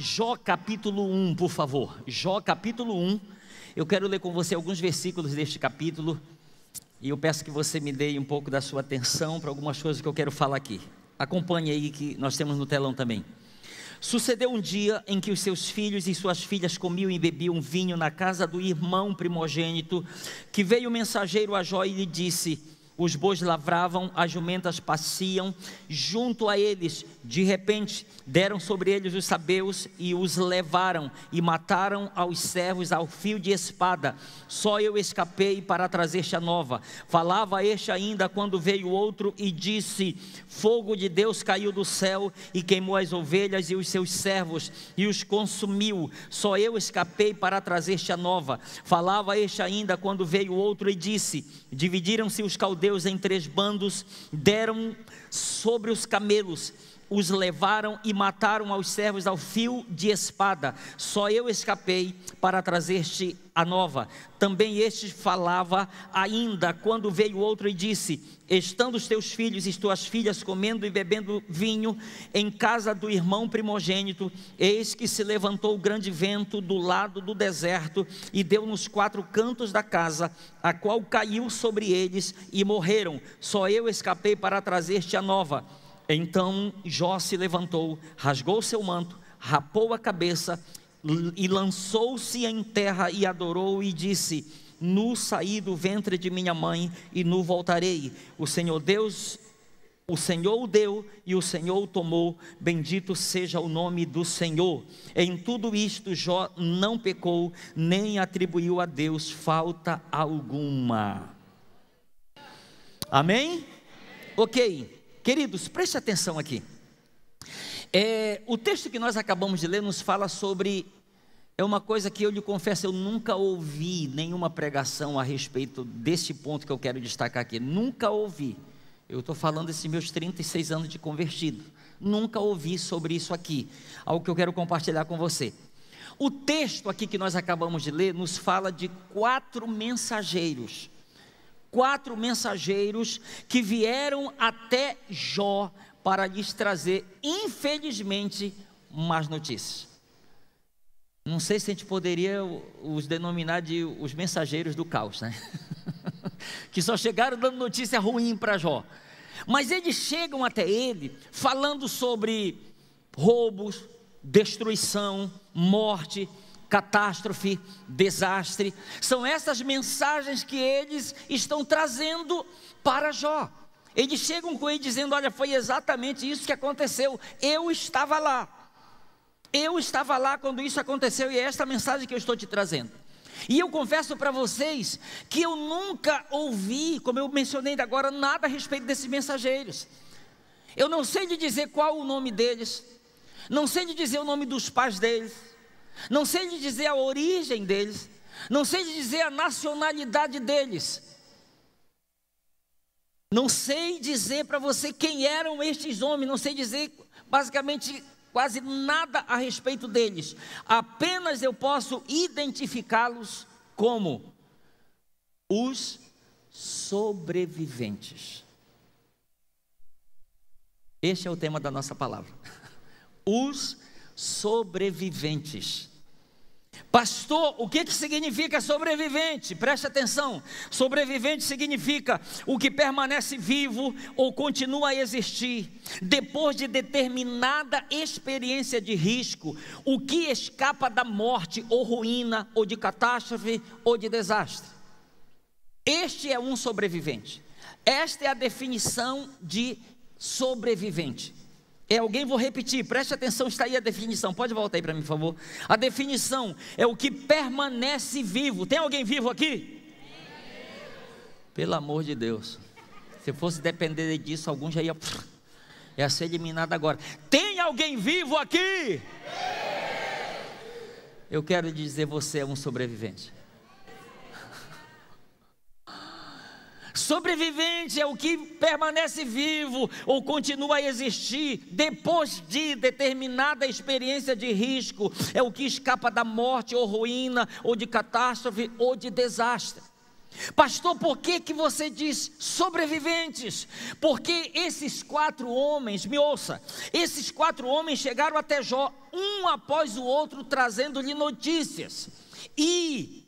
Jó capítulo 1, por favor. Jó capítulo 1. Eu quero ler com você alguns versículos deste capítulo. E eu peço que você me dê um pouco da sua atenção para algumas coisas que eu quero falar aqui. Acompanhe aí que nós temos no telão também. Sucedeu um dia em que os seus filhos e suas filhas comiam e bebiam vinho na casa do irmão primogênito, que veio o mensageiro a Jó e lhe disse: os bois lavravam, as jumentas pasciam junto a eles. De repente deram sobre eles os sabeus e os levaram e mataram aos servos ao fio de espada. Só eu escapei para trazer-te a nova. Falava este ainda quando veio outro e disse: fogo de Deus caiu do céu e queimou as ovelhas e os seus servos e os consumiu. Só eu escapei para trazer-te a nova. Falava este ainda quando veio outro e disse: dividiram-se os caldeus em 3 bandos, deram sobre os camelos, os levaram e mataram aos servos ao fio de espada. Só eu escapei para trazer-te a nova. Também este falava ainda quando veio outro e disse: estando os teus filhos e tuas filhas comendo e bebendo vinho em casa do irmão primogênito, eis que se levantou o grande vento do lado do deserto e deu nos 4 cantos da casa, a qual caiu sobre eles e morreram. Só eu escapei para trazer-te a nova. Então Jó se levantou, rasgou seu manto, rapou a cabeça e lançou-se em terra e adorou e disse: nu saí do ventre de minha mãe e nu voltarei. O Senhor o deu e o Senhor o tomou. Bendito seja o nome do Senhor. Em tudo isto Jó não pecou, nem atribuiu a Deus falta alguma. Amém? Ok. Queridos, preste atenção aqui. O texto que nós acabamos de ler nos fala sobre... É uma coisa que eu lhe confesso, eu nunca ouvi nenhuma pregação a respeito desse ponto que eu quero destacar aqui. Nunca ouvi. Eu estou falando desses meus 36 anos de convertido. Nunca ouvi sobre isso aqui. Algo que eu quero compartilhar com você. O texto aqui que nós acabamos de ler nos fala de 4 mensageiros. 4 mensageiros que vieram até Jó para lhes trazer, infelizmente, más notícias. Não sei se a gente poderia os denominar de os mensageiros do caos, né? Que só chegaram dando notícia ruim para Jó. Mas eles chegam até ele falando sobre roubos, destruição, morte, catástrofe, desastre. São essas mensagens que eles estão trazendo para Jó. Eles chegam com ele dizendo: olha, foi exatamente isso que aconteceu. Eu estava lá. Eu estava lá quando isso aconteceu e é esta mensagem que eu estou te trazendo. E eu confesso para vocês que eu nunca ouvi, como eu mencionei agora, nada a respeito desses mensageiros. Eu não sei lhe dizer qual o nome deles, não sei lhe dizer o nome dos pais deles, não sei lhe dizer a origem deles, não sei lhe dizer a nacionalidade deles. Não sei dizer para você quem eram estes homens, não sei dizer basicamente quase nada a respeito deles. Apenas eu posso identificá-los como os sobreviventes. Este é o tema da nossa palavra. Os sobreviventes. Pastor, o que significa sobrevivente? Preste atenção. Sobrevivente significa o que permanece vivo ou continua a existir depois de determinada experiência de risco, o que escapa da morte ou ruína ou de catástrofe ou de desastre. Este é um sobrevivente. Esta é a definição de sobrevivente. Vou repetir, preste atenção, está aí a definição. Pode voltar aí para mim, por favor. A definição é o que permanece vivo. Tem alguém vivo aqui? Pelo amor de Deus. Se fosse depender disso, algum já ia ser eliminado agora. Tem alguém vivo aqui? Eu quero dizer, você é um sobrevivente. Sobrevivente é o que permanece vivo ou continua a existir depois de determinada experiência de risco. É o que escapa da morte ou ruína, ou de catástrofe ou de desastre. Pastor, por que você diz sobreviventes? Porque esses 4 homens, me ouça, esses 4 homens chegaram até Jó, um após o outro, trazendo-lhe notícias. E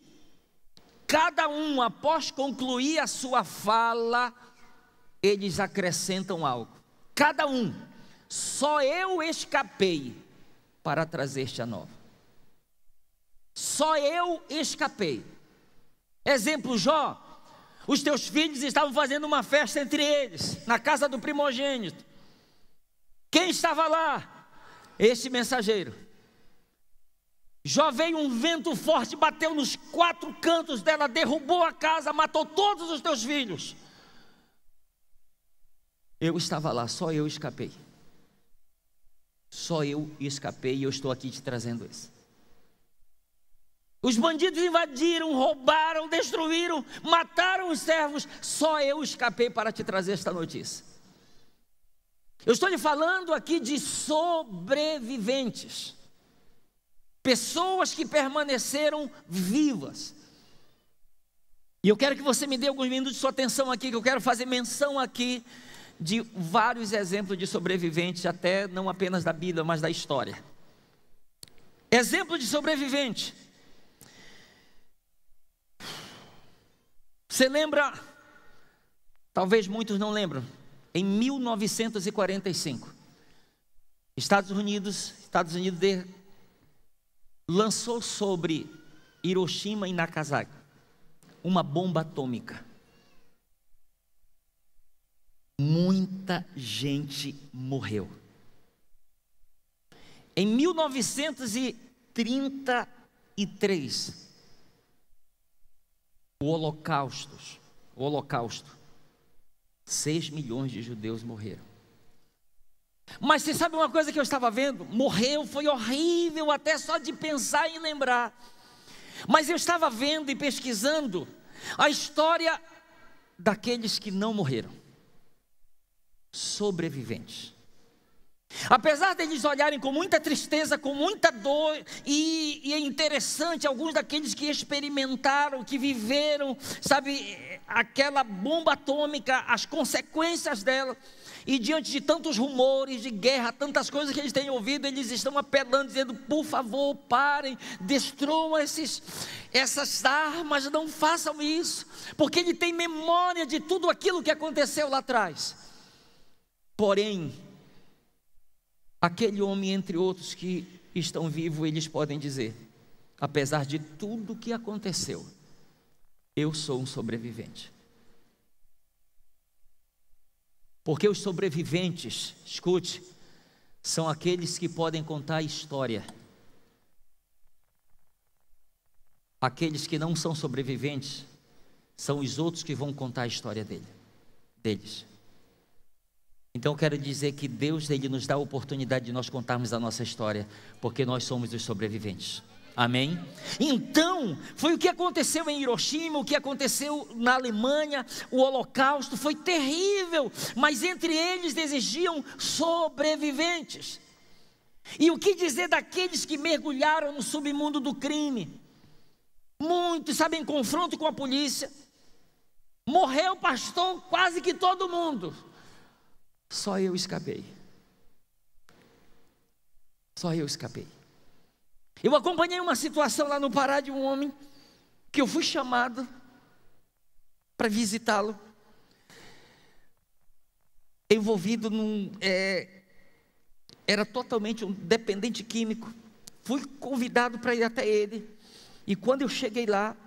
cada um, após concluir a sua fala, eles acrescentam algo. Cada um, só eu escapei para trazer-te a nova. Só eu escapei. Exemplo, Jó, os teus filhos estavam fazendo uma festa entre eles, na casa do primogênito. Quem estava lá? Este mensageiro. Jó, veio um vento forte, bateu nos 4 cantos dela, derrubou a casa, matou todos os teus filhos. Eu estava lá, só eu escapei. Só eu escapei e eu estou aqui te trazendo isso. Os bandidos invadiram, roubaram, destruíram, mataram os servos. Só eu escapei para te trazer esta notícia. Eu estou lhe falando aqui de sobreviventes. Pessoas que permaneceram vivas. E eu quero que você me dê alguns minutos de sua atenção aqui, que eu quero fazer menção aqui de vários exemplos de sobreviventes, até não apenas da Bíblia, mas da história. Exemplo de sobrevivente. Você lembra, talvez muitos não lembram, em 1945, Estados Unidos lançou sobre Hiroshima e Nagasaki uma bomba atômica. Muita gente morreu. Em 1933, o Holocausto, 6 milhões de judeus morreram. Mas você sabe uma coisa que eu estava vendo? Morreu, foi horrível até só de pensar e lembrar. Mas eu estava vendo e pesquisando a história daqueles que não morreram, sobreviventes. Apesar deles olharem com muita tristeza, com muita dor, e é interessante, alguns daqueles que experimentaram, que viveram, sabe, aquela bomba atômica, as consequências dela, e diante de tantos rumores de guerra, tantas coisas que eles têm ouvido, eles estão apelando, dizendo, por favor, parem, destruam essas armas, não façam isso, porque ele tem memória de tudo aquilo que aconteceu lá atrás. Porém, aquele homem, entre outros que estão vivos, eles podem dizer, apesar de tudo que aconteceu, eu sou um sobrevivente. Porque os sobreviventes, escute, são aqueles que podem contar a história. Aqueles que não são sobreviventes, são os outros que vão contar a história deles. Então eu quero dizer que Deus, Ele nos dá a oportunidade de nós contarmos a nossa história, porque nós somos os sobreviventes. Amém? Então, foi o que aconteceu em Hiroshima, o que aconteceu na Alemanha, o Holocausto, foi terrível, mas entre eles exigiam sobreviventes. E o que dizer daqueles que mergulharam no submundo do crime? Muitos, sabe, em confronto com a polícia, morreu, pastor, quase que todo mundo. Só eu escapei. Só eu escapei. Eu acompanhei uma situação lá no Pará de um homem que eu fui chamado para visitá-lo, envolvido era totalmente um dependente químico. Fui convidado para ir até ele, e quando eu cheguei lá,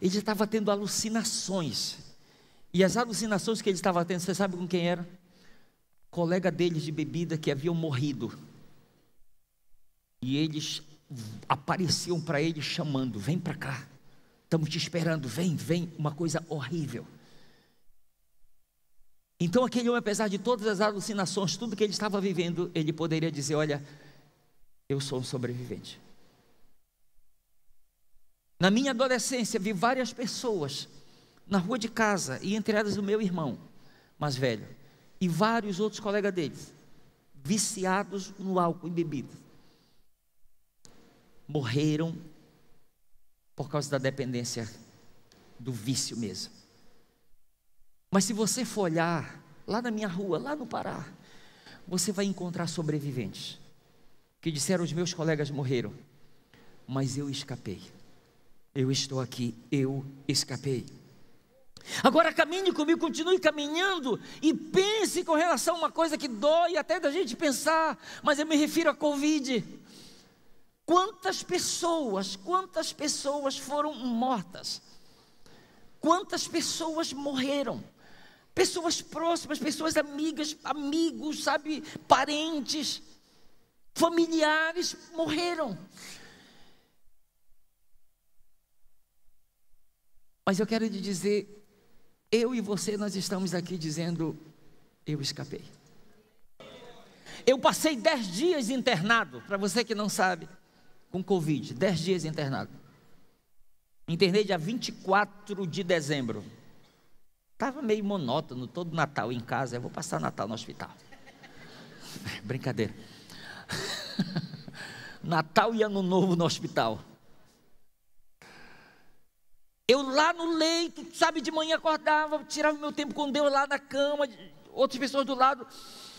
ele estava tendo alucinações, e as alucinações que ele estava tendo, você sabe com quem era? Colega deles de bebida que haviam morrido, e eles apareciam para ele chamando, vem para cá, estamos te esperando, vem, uma coisa horrível. Então aquele homem, apesar de todas as alucinações, tudo que ele estava vivendo, ele poderia dizer, olha, eu sou um sobrevivente. Na minha adolescência, vi várias pessoas na rua de casa, e entre elas o meu irmão mais velho, e vários outros colegas deles, viciados no álcool e bebida, morreram por causa da dependência do vício mesmo. Mas se você for olhar lá na minha rua, lá no Pará, você vai encontrar sobreviventes que disseram: os meus colegas morreram, mas eu escapei. Eu estou aqui, eu escapei. Agora caminhe comigo, continue caminhando e pense com relação a uma coisa que dói até da gente pensar, mas eu me refiro à Covid. Quantas pessoas foram mortas? Quantas pessoas morreram? Pessoas próximas, pessoas amigas, amigos, sabe, parentes, familiares morreram. Mas eu quero te dizer, eu e você, nós estamos aqui dizendo: eu escapei. Eu passei 10 dias internado, para você que não sabe, com Covid, 10 dias internado. Internei dia 24 de dezembro. Estava meio monótono, todo Natal em casa. Eu vou passar Natal no hospital. Brincadeira. Natal e Ano Novo no hospital. Eu lá no leito, sabe, de manhã acordava, tirava meu tempo com Deus lá na cama, outras pessoas do lado.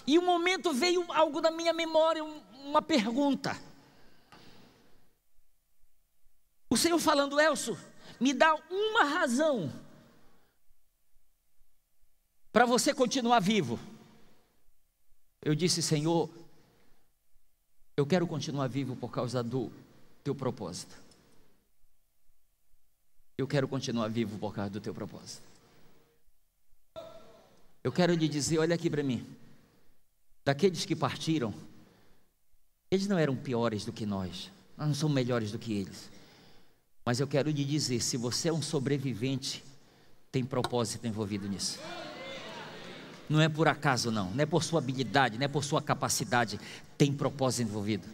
E um momento veio algo da minha memória, uma pergunta. O Senhor falando: Elcio, me dá uma razão para você continuar vivo. Eu disse: Senhor, eu quero continuar vivo por causa do teu propósito. Eu quero continuar vivo por causa do teu propósito. Eu quero lhe dizer, olha aqui para mim, daqueles que partiram, eles não eram piores do que nós não somos melhores do que eles. Mas eu quero lhe dizer, se você é um sobrevivente, tem propósito envolvido nisso. Não é por acaso não é por sua habilidade, não é por sua capacidade, tem propósito envolvido.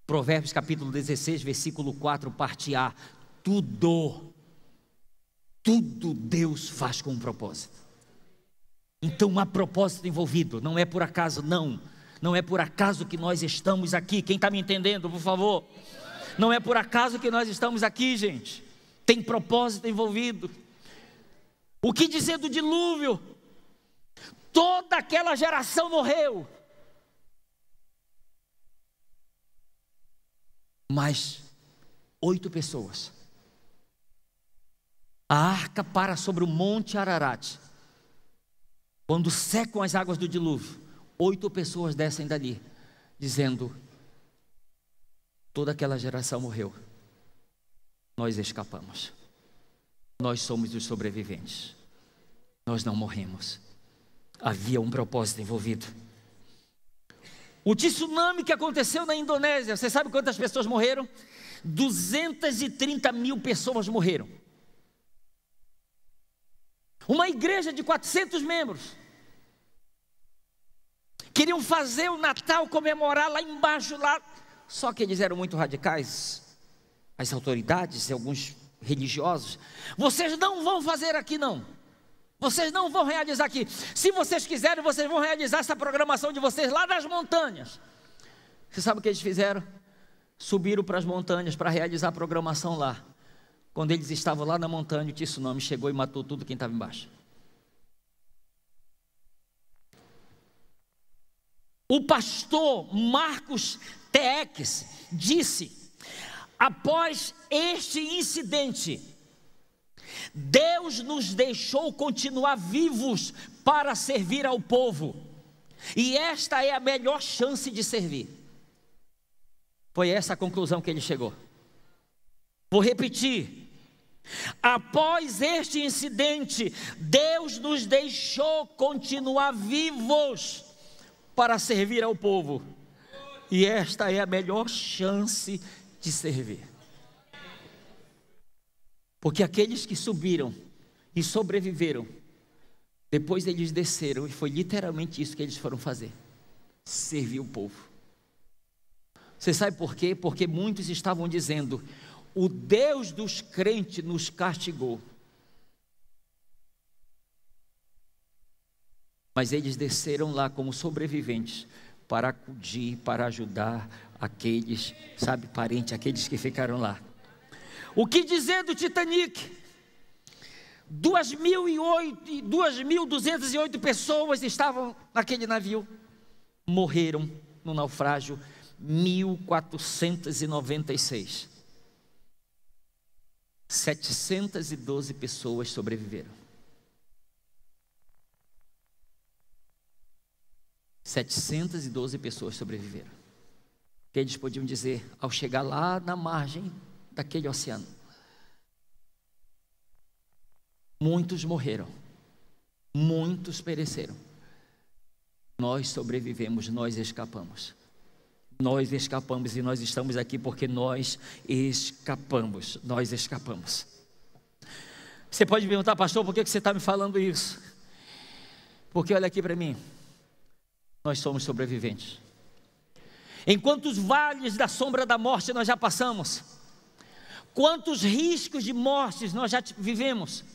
Provérbios capítulo 16, versículo 4, parte A: tudo Deus faz com um propósito. Então há propósito envolvido, não é por acaso não é por acaso que nós estamos aqui. Quem está me entendendo, por favor? Não é por acaso que nós estamos aqui, gente. Tem propósito envolvido. O que dizer do dilúvio? Toda aquela geração morreu, mas 8 pessoas. A arca para sobre o monte Ararat. Quando secam as águas do dilúvio, 8 pessoas descem dali, dizendo: toda aquela geração morreu, nós escapamos, nós somos os sobreviventes, nós não morremos. Havia um propósito envolvido. O tsunami que aconteceu na Indonésia, você sabe quantas pessoas morreram? 230 mil pessoas morreram. Uma igreja de 400 membros queriam fazer o Natal, comemorar lá embaixo, lá. Só que eles eram muito radicais, as autoridades e alguns religiosos. Vocês não vão fazer aqui não. Vocês não vão realizar aqui. Se vocês quiserem, vocês vão realizar essa programação de vocês lá nas montanhas. Você sabe o que eles fizeram? Subiram para as montanhas para realizar a programação lá. Quando eles estavam lá na montanha, o tsunami chegou e matou tudo quem estava embaixo. O pastor Marcos Teques disse: após este incidente, Deus nos deixou continuar vivos para servir ao povo, e esta é a melhor chance de servir. Foi essa a conclusão que ele chegou. Vou repetir: após este incidente, Deus nos deixou continuar vivos para servir ao povo, e esta é a melhor chance de servir. Porque aqueles que subiram e sobreviveram, depois eles desceram, e foi literalmente isso que eles foram fazer: servir o povo. Você sabe por quê? Porque muitos estavam dizendo: o Deus dos crentes nos castigou. Mas eles desceram lá como sobreviventes para acudir, para ajudar aqueles, sabe, parentes, aqueles que ficaram lá. O que dizer do Titanic? 2.208 pessoas estavam naquele navio. Morreram no naufrágio 1.496. 712 pessoas sobreviveram. 712 pessoas sobreviveram. Que eles podiam dizer ao chegar lá na margem daquele oceano: muitos morreram, muitos pereceram. Nós sobrevivemos, nós escapamos. Nós escapamos e nós estamos aqui porque nós escapamos. Nós escapamos. Você pode me perguntar: pastor, por que você está me falando isso? Porque olha aqui para mim, nós somos sobreviventes. Em quantos vales da sombra da morte nós já passamos? Quantos riscos de mortes nós já vivemos?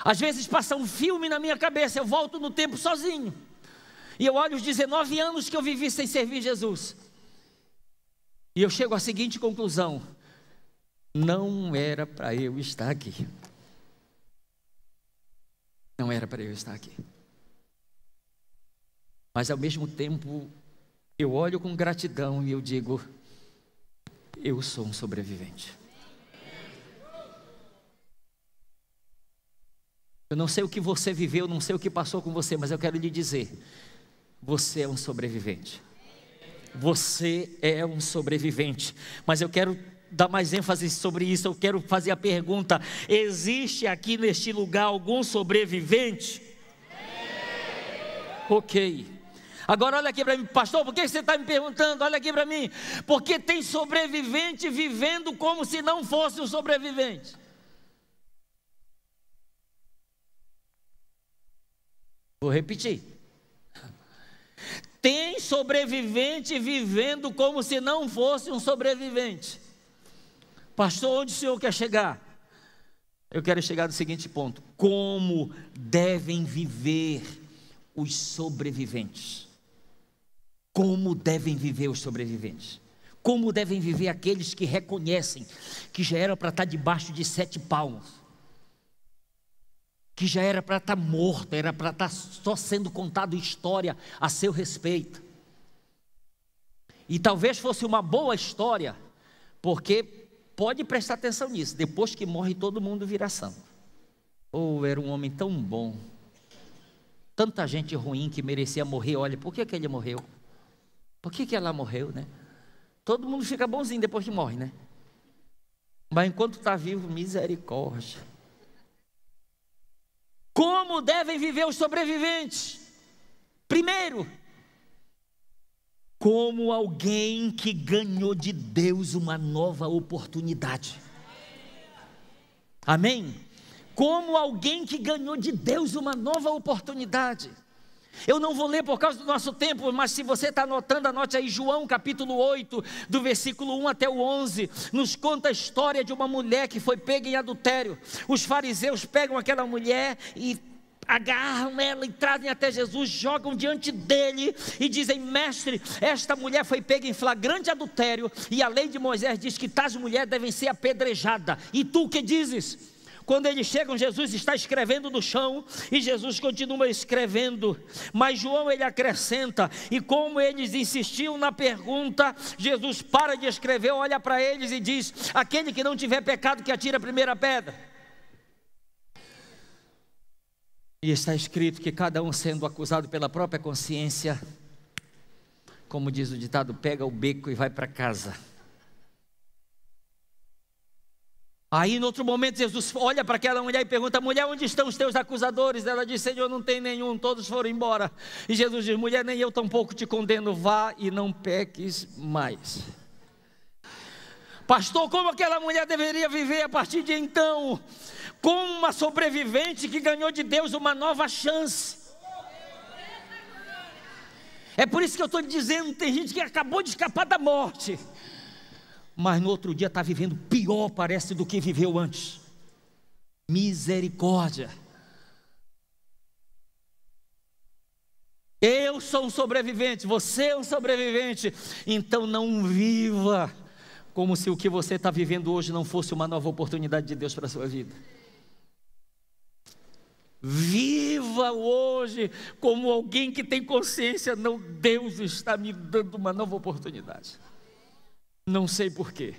Às vezes passa um filme na minha cabeça, eu volto no tempo sozinho, e eu olho os 19 anos que eu vivi sem servir Jesus, e eu chego à seguinte conclusão: não era para eu estar aqui. Não era para eu estar aqui. Mas ao mesmo tempo, eu olho com gratidão e eu digo: eu sou um sobrevivente. Eu não sei o que você viveu, não sei o que passou com você, mas eu quero lhe dizer: você é um sobrevivente. Você é um sobrevivente. Mas eu quero dar mais ênfase sobre isso. Eu quero fazer a pergunta: existe aqui neste lugar algum sobrevivente? Ok. Agora olha aqui para mim: pastor, por que você está me perguntando? Olha aqui para mim: porque tem sobrevivente vivendo como se não fosse um sobrevivente. Vou repetir: tem sobrevivente vivendo como se não fosse um sobrevivente. Pastor, onde o senhor quer chegar? Eu quero chegar no seguinte ponto: como devem viver os sobreviventes? Como devem viver os sobreviventes? Como devem viver aqueles que reconhecem que já era para estar debaixo de 7 palmos, que já era para estar morto, era para estar só sendo contado história a seu respeito? E talvez fosse uma boa história, porque pode prestar atenção nisso: depois que morre todo mundo vira santo. Oh, era um homem tão bom, tanta gente ruim que merecia morrer. Olha, por que ele morreu? Por que ela morreu, né? Todo mundo fica bonzinho depois que morre, né? Mas enquanto está vivo, misericórdia. Como devem viver os sobreviventes? Primeiro, como alguém que ganhou de Deus uma nova oportunidade. Amém? Como alguém que ganhou de Deus uma nova oportunidade. Eu não vou ler por causa do nosso tempo, mas se você está anotando, anote aí. João capítulo 8, do versículo 1 até o 11, nos conta a história de uma mulher que foi pega em adultério. Os fariseus pegam aquela mulher e agarram ela e trazem até Jesus, jogam diante dele e dizem: mestre, esta mulher foi pega em flagrante adultério, e a lei de Moisés diz que tais mulheres devem ser apedrejadas. E tu o que dizes? Quando eles chegam, Jesus está escrevendo no chão, e Jesus continua escrevendo, mas João ele acrescenta, e como eles insistiam na pergunta, Jesus para de escrever, olha para eles e diz: aquele que não tiver pecado que atire a primeira pedra. E está escrito que cada um sendo acusado pela própria consciência, como diz o ditado, pega o beco e vai para casa. Aí, no outro momento, Jesus olha para aquela mulher e pergunta: mulher, onde estão os teus acusadores? Ela diz: Senhor, não tem nenhum, todos foram embora. E Jesus diz: mulher, nem eu tampouco te condeno, vá e não peques mais. Pastor, como aquela mulher deveria viver a partir de então? Como uma sobrevivente que ganhou de Deus uma nova chance. É por isso que eu estou dizendo, tem gente que acabou de escapar da morte, mas no outro dia está vivendo pior, parece, do que viveu antes. Misericórdia. Eu sou um sobrevivente, você é um sobrevivente. Então não viva como se o que você está vivendo hoje não fosse uma nova oportunidade de Deus para a sua vida. Viva hoje como alguém que tem consciência, não, Deus está me dando uma nova oportunidade. Não sei porquê.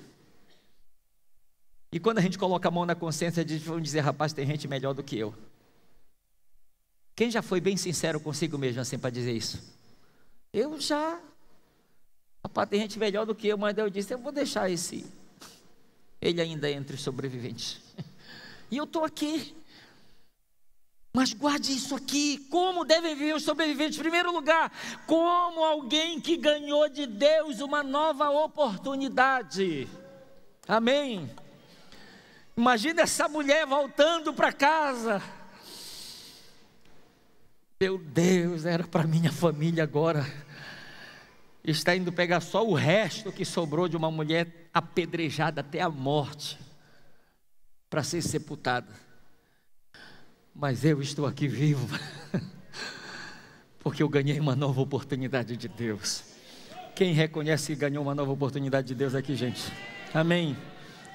E quando a gente coloca a mão na consciência, vamos dizer, rapaz, tem gente melhor do que eu. Quem já foi bem sincero consigo mesmo assim para dizer isso? Eu já. Rapaz, tem gente melhor do que eu, mas eu disse, eu vou deixar ele ainda entre os sobreviventes. E eu estou aqui. Mas guarde isso aqui, como devem viver os sobreviventes? Em primeiro lugar, como alguém que ganhou de Deus uma nova oportunidade. Amém? Imagina essa mulher voltando para casa. Meu Deus, era para minha família agora. Está indo pegar só o resto que sobrou de uma mulher apedrejada até a morte, para ser sepultada. Mas eu estou aqui vivo, porque eu ganhei uma nova oportunidade de Deus. Quem reconhece que ganhou uma nova oportunidade de Deus aqui, gente? Amém?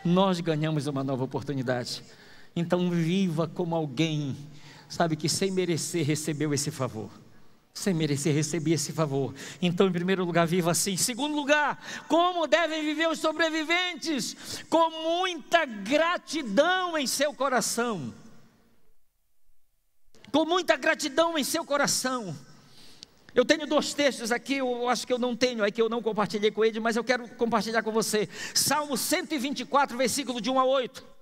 Nós ganhamos uma nova oportunidade. Então viva como alguém, sabe, que sem merecer recebeu esse favor. Sem merecer receber esse favor. Então, em primeiro lugar, viva assim. Em segundo lugar, como devem viver os sobreviventes? Com muita gratidão em seu coração. Com muita gratidão em seu coração. Eu tenho 2 textos aqui, eu acho que eu não tenho, é que eu não compartilhei com ele, mas eu quero compartilhar com você. Salmo 124, versículo de 1 a 8.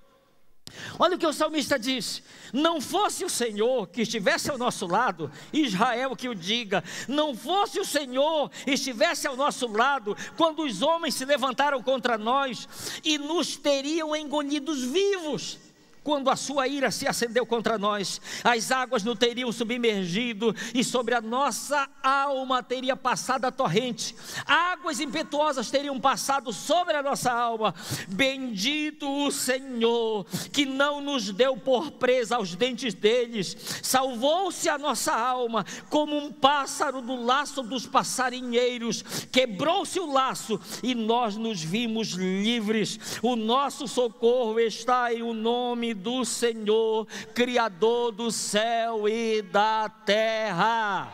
Olha o que o salmista diz: não fosse o Senhor que estivesse ao nosso lado, Israel que o diga, não fosse o Senhor que estivesse ao nosso lado, quando os homens se levantaram contra nós e nos teriam engolidos vivos. Quando a sua ira se acendeu contra nós, as águas nos teriam submergido e sobre a nossa alma teria passado a torrente. Águas impetuosas teriam passado sobre a nossa alma. Bendito o Senhor, que não nos deu por presa aos dentes deles. Salvou-se a nossa alma como um pássaro do laço dos passarinheiros. Quebrou-se o laço e nós nos vimos livres. O nosso socorro está em o nome do Senhor, Criador do céu e da terra.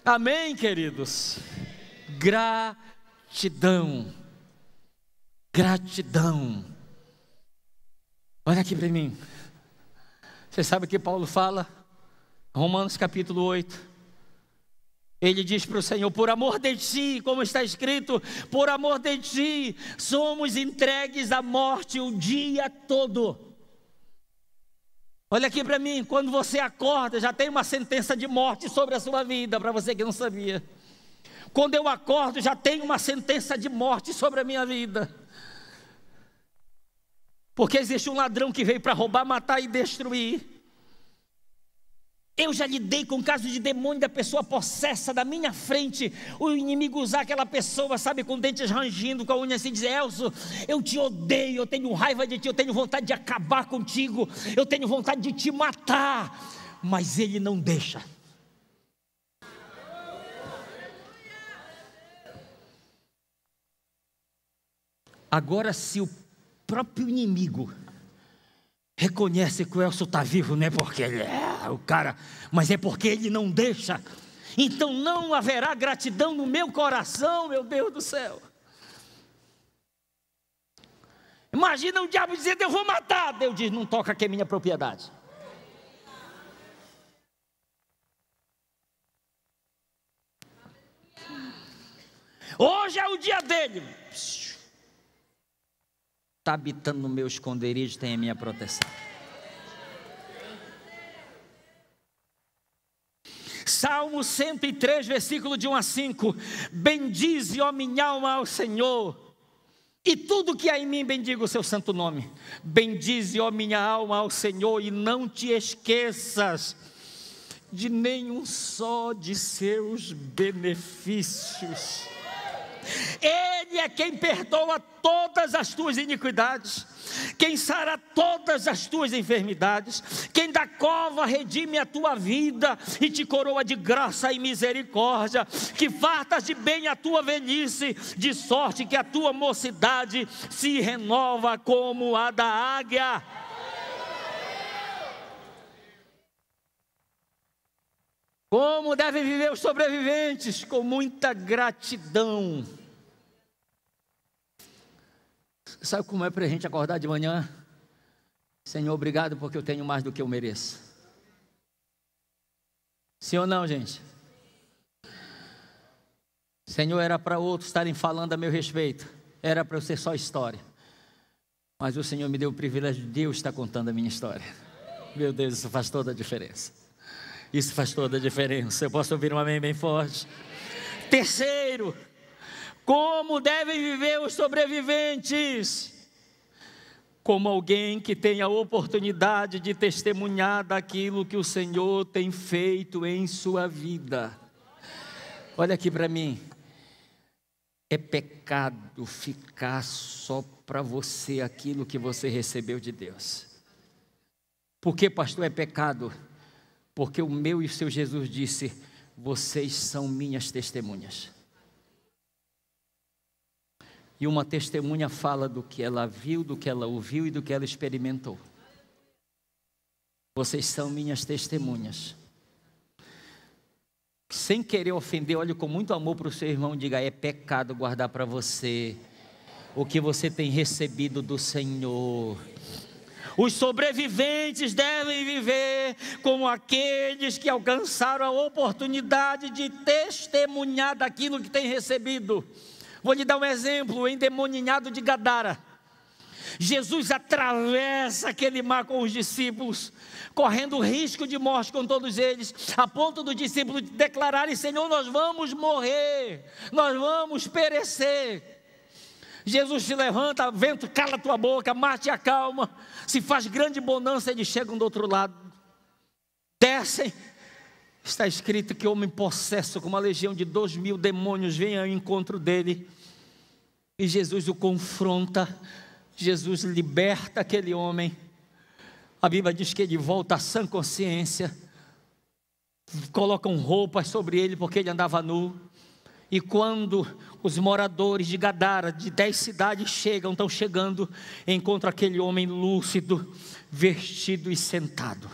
Amém, queridos? Gratidão. Gratidão. Olha aqui para mim. Você sabe o que Paulo fala? Romanos capítulo 8. Ele diz para o Senhor: por amor de ti, como está escrito, por amor de ti, somos entregues à morte o dia todo. Olha aqui para mim, quando você acorda, já tem uma sentença de morte sobre a sua vida, para você que não sabia. Quando eu acordo, já tem uma sentença de morte sobre a minha vida. Porque existe um ladrão que veio para roubar, matar e destruir. Eu já lidei com casos de demônio da pessoa possessa da minha frente, o inimigo usar aquela pessoa, sabe, com dentes rangindo, com a unha assim, dizer: Elcio, eu te odeio, eu tenho raiva de ti, eu tenho vontade de acabar contigo, eu tenho vontade de te matar, mas ele não deixa. Agora, se o próprio inimigo reconhece que o Elcio está vivo, não é porque ele é o cara, mas é porque ele não deixa. Então não haverá gratidão no meu coração, meu Deus do céu. Imagina o diabo dizendo: eu vou matar. Deus diz: não toca, que é minha propriedade. Hoje é o dia dele. Está habitando no meu esconderijo, tem a minha proteção. Salmo 103, versículo de 1 a 5. Bendize, ó minha alma, ao Senhor, e tudo que há em mim bendiga o seu santo nome. Bendize, ó minha alma, ao Senhor, e não te esqueças de nenhum só de seus benefícios. Ele é quem perdoa todas as tuas iniquidades, quem sara todas as tuas enfermidades, quem da cova redime a tua vida e te coroa de graça e misericórdia, que fartas de bem a tua velhice, de sorte que a tua mocidade se renova como a da águia. Como devem viver os sobreviventes? Com muita gratidão. Sabe como é para a gente acordar de manhã? Senhor, obrigado porque eu tenho mais do que eu mereço. Sim ou não, gente? Senhor, era para outros estarem falando a meu respeito. Era para eu ser só história. Mas o Senhor me deu o privilégio de Deus estar contando a minha história. Meu Deus, isso faz toda a diferença. Isso faz toda a diferença. Eu posso ouvir um amém bem forte? Terceiro, como devem viver os sobreviventes? Como alguém que tem a oportunidade de testemunhar daquilo que o Senhor tem feito em sua vida. Olha aqui para mim. É pecado ficar só para você aquilo que você recebeu de Deus. Por que, pastor, é pecado? Porque o meu e o seu Jesus disse: vocês são minhas testemunhas. E uma testemunha fala do que ela viu, do que ela ouviu e do que ela experimentou. Vocês são minhas testemunhas. Sem querer ofender, olhe com muito amor para o seu irmão e diga: é pecado guardar para você o que você tem recebido do Senhor. Os sobreviventes devem viver como aqueles que alcançaram a oportunidade de testemunhar daquilo que têm recebido. Vou lhe dar um exemplo: o endemoninhado de Gadara. Jesus atravessa aquele mar com os discípulos, correndo risco de morte com todos eles, a ponto dos discípulos declararem: Senhor, nós vamos morrer, nós vamos perecer. Jesus se levanta, vento, cala tua boca, mar te acalma, se faz grande bonança, eles chegam do outro lado, descem, está escrito que homem possesso com uma legião de 2.000 demônios vem ao encontro dele, e Jesus o confronta, Jesus liberta aquele homem, a Bíblia diz que ele volta à sã consciência, colocam roupas sobre ele porque ele andava nu. E quando os moradores de Gadara, de 10 cidades estão chegando, encontram aquele homem lúcido, vestido e sentado.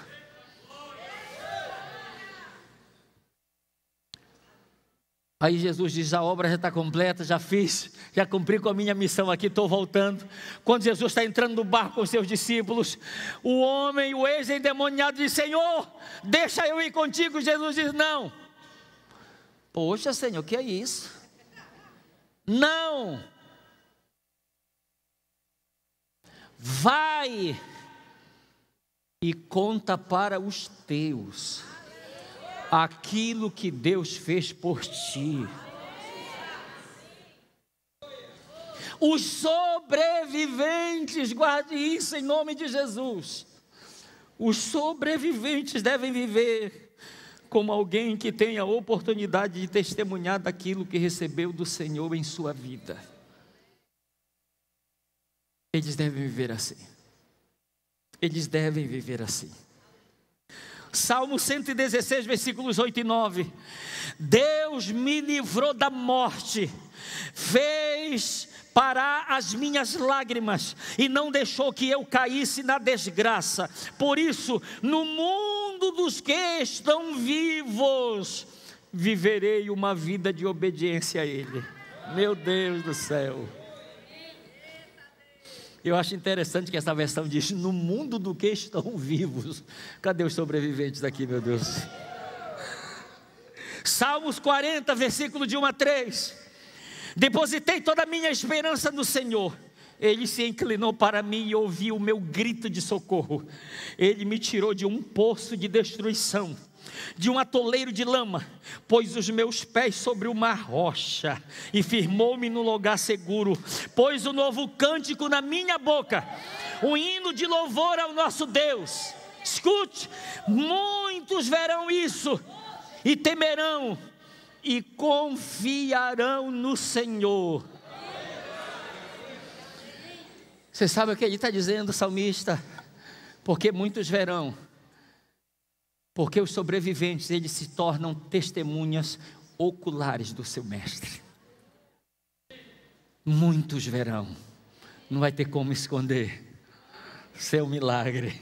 Aí Jesus diz: a obra já está completa, já fiz, já cumpri com a minha missão aqui, estou voltando. Quando Jesus está entrando no barco com os seus discípulos, o homem, o ex-endemoniado diz: Senhor, deixa eu ir contigo. Jesus diz: não. Poxa, Senhor, o que é isso? Não. Vai e conta para os teus aquilo que Deus fez por ti. Os sobreviventes, guarde isso em nome de Jesus. Os sobreviventes devem viver como alguém que tem a oportunidade de testemunhar daquilo que recebeu do Senhor em sua vida. Eles devem viver assim. Eles devem viver assim. Salmo 116, versículos 8 e 9. Deus me livrou da morte, fez parar as minhas lágrimas e não deixou que eu caísse na desgraça. Por isso, no mundo dos que estão vivos, viverei uma vida de obediência a Ele. Meu Deus do céu. Eu acho interessante que essa versão diz: no mundo do que estão vivos. Cadê os sobreviventes aqui, meu Deus? Salmos 40, versículo de 1 a 3. Depositei toda a minha esperança no Senhor. Ele se inclinou para mim e ouviu o meu grito de socorro. Ele me tirou de um poço de destruição, de um atoleiro de lama, pôs os meus pés sobre uma rocha e firmou-me no lugar seguro. Pôs um novo cântico na minha boca, um hino de louvor ao nosso Deus. Escute, muitos verão isso e temerão e confiarão no Senhor. Você sabe o que ele está dizendo, salmista? Porque muitos verão. Porque os sobreviventes, eles se tornam testemunhas oculares do seu mestre. Muitos verão. Não vai ter como esconder. Você é um milagre.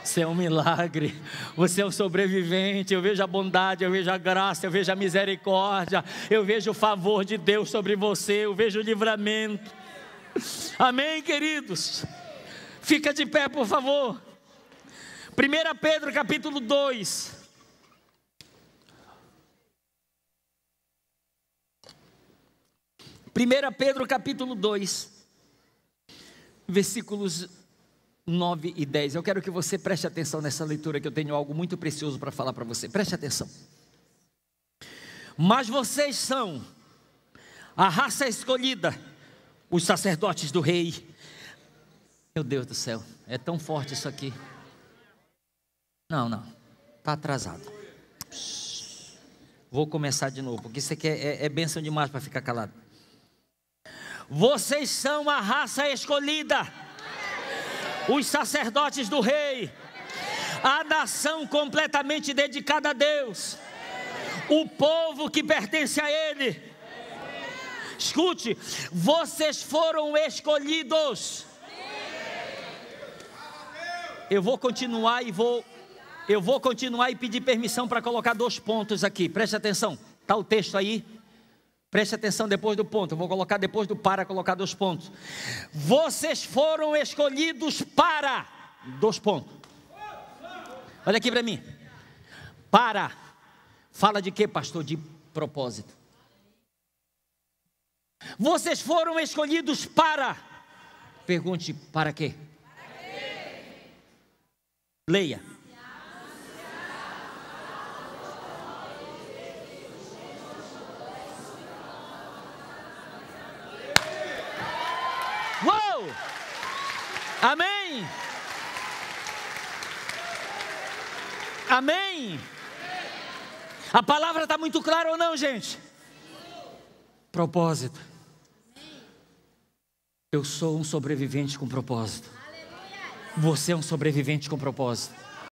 Você é um milagre. Você é um sobrevivente. Eu vejo a bondade, eu vejo a graça, eu vejo a misericórdia, eu vejo o favor de Deus sobre você, eu vejo o livramento. Amém, queridos? Fica de pé, por favor. 1 Pedro capítulo 2. Pedro capítulo 2, versículos 9 e 10. Eu quero que você preste atenção nessa leitura, que eu tenho algo muito precioso para falar para você. Preste atenção. Mas vocês são a raça escolhida, os sacerdotes do rei. Meu Deus do céu, é tão forte isso aqui. Não, está atrasado. Vou começar de novo, porque isso aqui é bênção demais para ficar calado. Vocês são a raça escolhida, os sacerdotes do rei, a nação completamente dedicada a Deus, o povo que pertence a Ele. Escute, vocês foram escolhidos. Eu vou continuar e pedir permissão para colocar 2 pontos aqui. Preste atenção, está o texto aí. Preste atenção depois do ponto. Eu vou colocar depois do para, colocar 2 pontos. Vocês foram escolhidos para 2 pontos. Olha aqui para mim. Para. Fala de quê, pastor? De propósito. Vocês foram escolhidos para. Pergunte, para quê? Leia. Uou! Amém! Amém! A palavra está muito clara ou não, gente? Propósito. Eu sou um sobrevivente com propósito. Você é um sobrevivente com propósito.